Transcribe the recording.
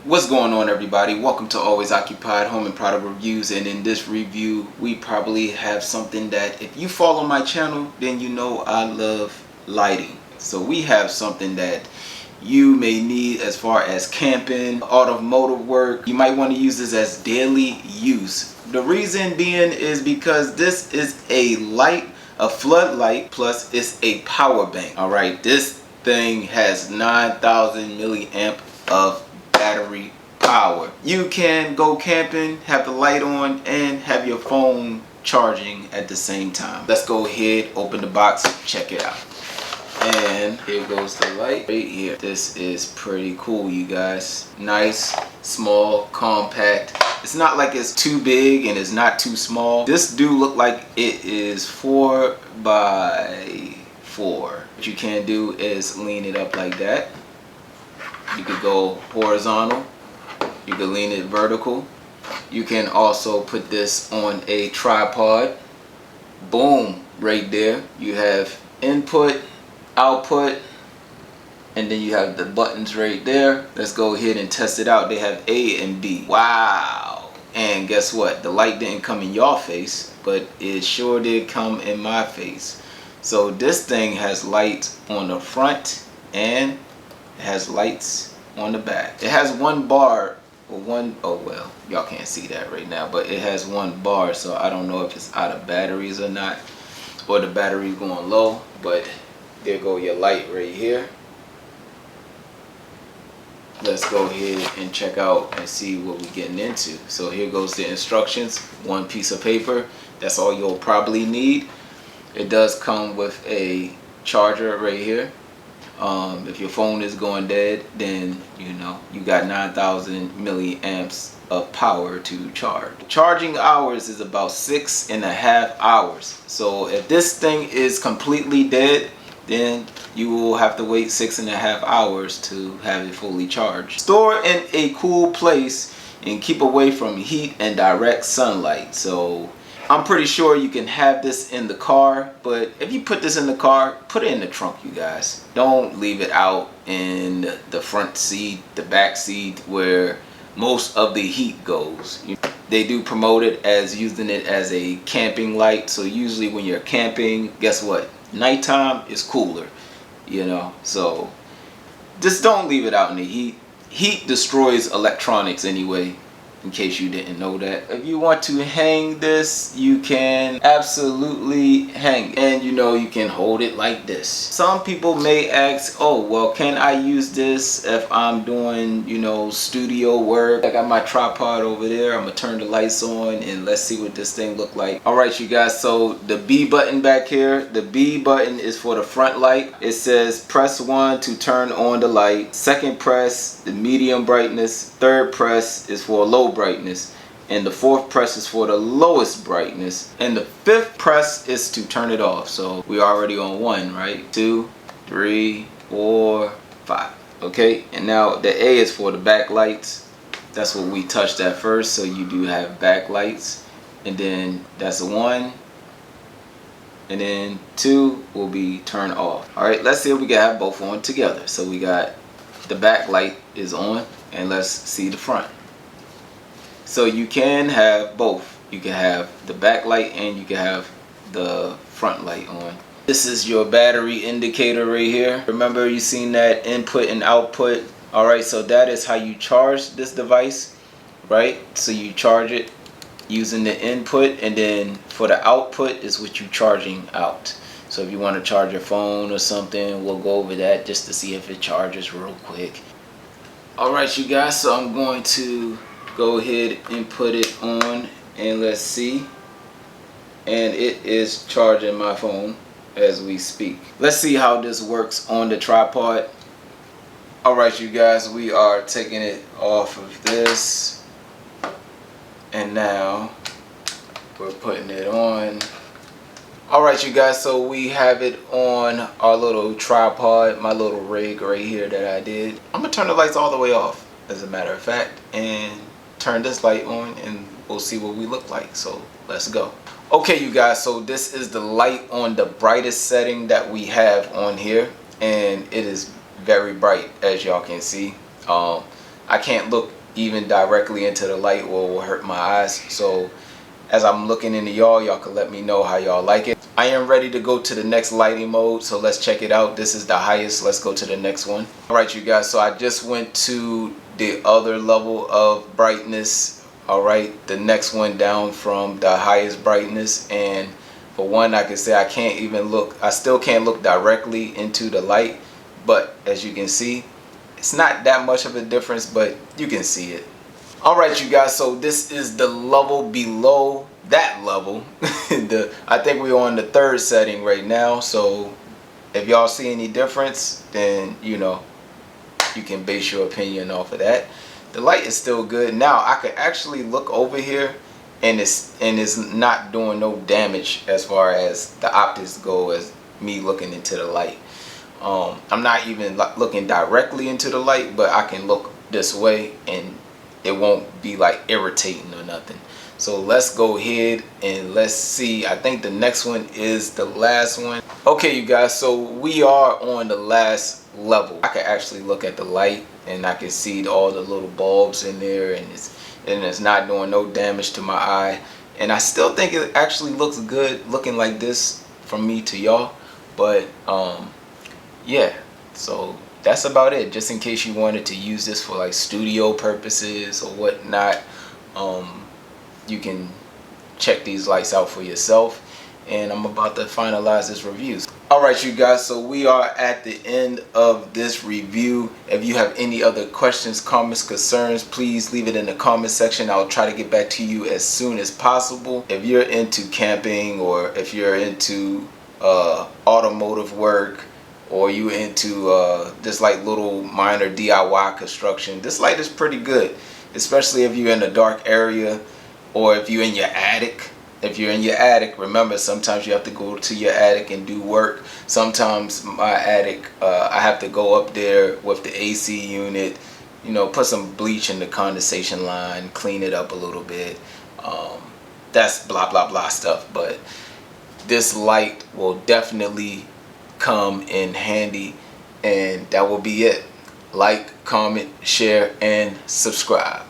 What's going on, everybody? Welcome to Always Occupied Home and Product Reviews, and in this review we probably have something that if you follow my channel then you know I love lighting. So we have something that you may need as far as camping, automotive work. You might want to use this as daily use. The reason being is because this is a light, a floodlight, plus it's a power bank. Alright, this thing has 9,000 milliamp of battery power. You can go camping, have the light on, and have your phone charging at the same time. Let's go ahead, open the box, check it out. And here goes the light right here. This is pretty cool, you guys. Nice, small, compact. It's not like it's too big and it's not too small. This do look like it is 4 by 4. What you can do is lean it up like that. You could go horizontal, you could lean it vertical. You can also put this on a tripod. Boom, right there. You have input, output, and then you have the buttons right there. Let's go ahead and test it out. They have A and B. Wow. And guess what? The light didn't come in your face, but it sure did come in my face. So this thing has lights on the front and it has lights on the back. It has one bar, or one, oh well, y'all can't see that right now, but it has one bar, so I don't know if it's out of batteries or not, or the battery's going low, but there go your light right here. Let's go ahead and check out and see what we're getting into. So here goes the instructions. One piece of paper. That's all you'll probably need. It does come with a charger right here. If your phone is going dead, then you know you got 9,000 milliamps of power to charge. Charging hours is about 6.5 hours. So if this thing is completely dead, then you will have to wait 6.5 hours to have it fully charged. Store in a cool place and keep away from heat and direct sunlight. So I'm pretty sure you can have this in the car, but if you put this in the car, put it in the trunk, you guys. Don't leave it out in the front seat, the back seat, where most of the heat goes. They do promote it as using it as a camping light. So usually when you're camping, guess what? Nighttime is cooler, you know. So just don't leave it out in the heat. Heat destroys electronics anyway, in case you didn't know that. If you want to hang this, you can absolutely hang it. And you know, you can hold it like this. Some people may ask, oh well, can I use this if I'm doing, you know, studio work? I got my tripod over there. I'm gonna turn the lights on and let's see what this thing look like. Alright you guys, so the B button back here, the B button is for the front light. It says press 1 to turn on the light. Second press, the medium brightness. Third press is for low brightness, and the fourth press is for the lowest brightness, and the fifth press is to turn it off. So we're already on 1, right? 2, 3, 4, 5. Okay, and now the A is for the backlights. That's what we touched at first. So you do have backlights, and then that's 1, and then 2 will be turned off. All right, let's see if we can have both on together. So we got the backlight is on, and let's see the front. So you can have both. You can have the backlight and you can have the front light on. This is your battery indicator right here. Remember, you seen that input and output. Alright, so that is how you charge this device, right? So you charge it using the input, and then for the output is what you're charging out. So if you want to charge your phone or something, we'll go over that just to see if it charges real quick. Alright you guys, so I'm going to go ahead and put it on, and let's see. And it is charging my phone as we speak. Let's see how this works on the tripod. Alright you guys, we are taking it off of this, and now we're putting it on. Alright you guys, so we have it on our little tripod, my little rig right here that I did. I'm gonna turn the lights all the way off, as a matter of fact, and turn this light on, and we'll see what we look like. So let's go. Okay you guys, so this is the light on the brightest setting that we have on here, and it is very bright, as y'all can see. I can't look even directly into the light or it will hurt my eyes. So as I'm looking into y'all can let me know how y'all like it. I am ready to go to the next lighting mode, so let's check it out. This is the highest. Let's go to the next one. Alright you guys, so I just went to the other level of brightness. Alright, the next one down from the highest brightness, and for one I can say I still can't look directly into the light, but as you can see, it's not that much of a difference, but you can see it. Alright you guys, so this is the level below that level. I think we're on the third setting right now, so if y'all see any difference, then you know, you can base your opinion off of that. The light is still good. Now I could actually look over here and it's not doing no damage as far as the optics go as me looking into the light. I'm not even looking directly into the light, but I can look this way and it won't be like irritating or nothing. So let's go ahead and let's see. I think the next one is the last one. Okay you guys, so we are on the last level. I can actually look at the light and I can see all the little bulbs in there, and it's not doing no damage to my eye, and I still think it actually looks good looking like this from me to y'all. But yeah, so that's about it. Just in case you wanted to use this for like studio purposes or whatnot, you can check these lights out for yourself, and I'm about to finalize this review. Alright you guys, so we are at the end of this review. If you have any other questions, comments, concerns, please leave it in the comment section. I'll try to get back to you as soon as possible. If you're into camping, or if you're into automotive work, or you into this like little minor DIY construction, this light is pretty good, especially if you're in a dark area, or if you're in your attic. If you're in your attic, remember sometimes you have to go to your attic and do work. Sometimes my attic, I have to go up there with the AC unit, you know, put some bleach in the condensation line, clean it up a little bit. That's blah blah blah stuff, but this light will definitely come in handy, and that will be it. Like, comment, share, and subscribe.